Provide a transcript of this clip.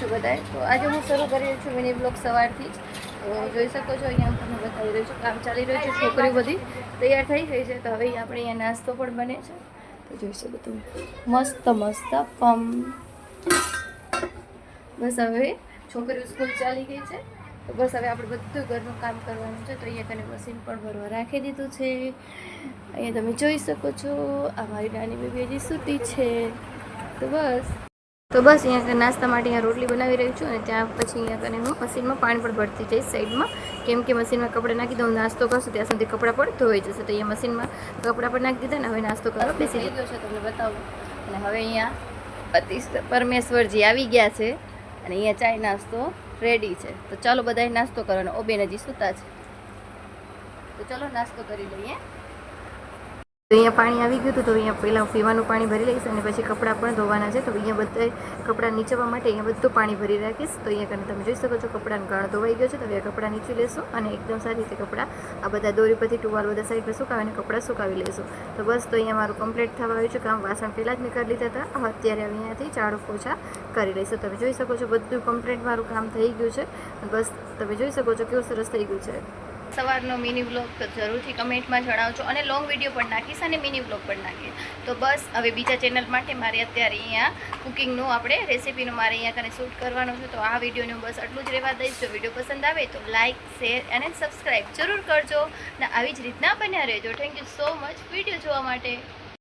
છો બધાએ? તો આજે હું શરૂ કરી રહી છું મિની બ્લોગ સવારથી જ. તો જોઈ શકો છો અહીંયા હું તમને બતાવી રહી છું, કામ ચાલી રહ્યું છે, છોકરીઓ બધી તૈયાર થઈ ગઈ છે. તો હવે આપણે અહીંયા નાસ્તો પણ બને છે. તો જોઈ શકો તમે મસ્ત મસ્ત પમ. બસ હવે છોકરીઓ સ્કૂલ ચાલી ગઈ છે. તો બસ હવે આપણે બધું ઘરનું કામ કરવાનું છે. તો અહીંયા કને મશીન પણ ભરવા રાખી દીધું છે. અહીંયા તમે જોઈ શકો છો આ મારી નાની બેબી હજી સૂતી છે. તો બસ અહીંયા નાસ્તા માટે અહીંયા રોટલી બનાવી રહી છું. અને ત્યાં પછી અહીંયા કને હું મશીનમાં પાણી પણ ભરતી જઈશ સાઈડમાં, કેમ કે મશીનમાં કપડાં નાખી દઉં, નાસ્તો કરશું ત્યાં સુધી કપડાં પણ ધોઈ જશે. તો અહીંયા મશીનમાં કપડાં પણ નાખી દીધા ને હવે નાસ્તો કરવા બેસી ગયો છે. તમને બતાવું. અને હવે અહીંયા પતિ પરમેશ્વરજી આવી ગયા છે અને અહીંયા ચાય નાસ્તો રેડી છે. તો ચાલો બધાએ નાસ્તો કરવાનો. ઓ બેન હજી સૂતા છે, તો ચાલો નાસ્તો કરી લઈએ. તો અહીંયા પાણી આવી ગયું હતું. તો અહીંયા પહેલાં પીવાનું પાણી ભરી લઈશ અને પછી કપડાં પણ ધોવાના છે. તો અહીંયા બધા કપડાં નીચવા માટે અહીંયા બધું પાણી ભરી રાખીશ. તો અહીંયા કરીને તમે જોઈ શકો છો કપડાનો ગાળો ધોવાઈ ગયો છે. તો હવે કપડાં નીચી લેશું અને એકદમ સારી રીતે કપડાં આ બધા દોરી પરથી ટુવાલ બધા સાઈડ પર સુકાવીને કપડાં સુકાવી લઈશું. તો બસ તો અહીંયા મારું કમ્પ્લીટ થવા આવ્યું છે કામ. વાસણ પહેલાં જ મેં કરી લીધા હતા, અત્યારે અહીંયાથી ઝાડુ પોછા કરી લઈશું. તમે જોઈ શકો છો બધું કમ્પ્લીટ મારું કામ થઈ ગયું છે. બસ તમે જોઈ શકો છો કેવું સરસ થઈ ગયું છે. સવારનો મિની વ્લોગ તો જરૂરથી કમેન્ટમાં જણાવજો અને લોંગ વિડીયો પણ નાખીશ અને મિની વ્લોગ પણ નાખીશ. તો બસ હવે બીજા ચેનલ માટે મારે અત્યારે અહીંયા કુકિંગનું આપણે રેસીપીનું મારે અહીંયા કને શૂટ કરવાનું છે. તો આ વિડીયોનું બસ આટલું જ રહેવા દઈશ. જો વિડીયો પસંદ આવે તો લાઇક, શેર અને સબસ્ક્રાઈબ જરૂર કરજો અને આવી જ રીતના બન્યા રહેજો. Thank you so much video જોવા માટે.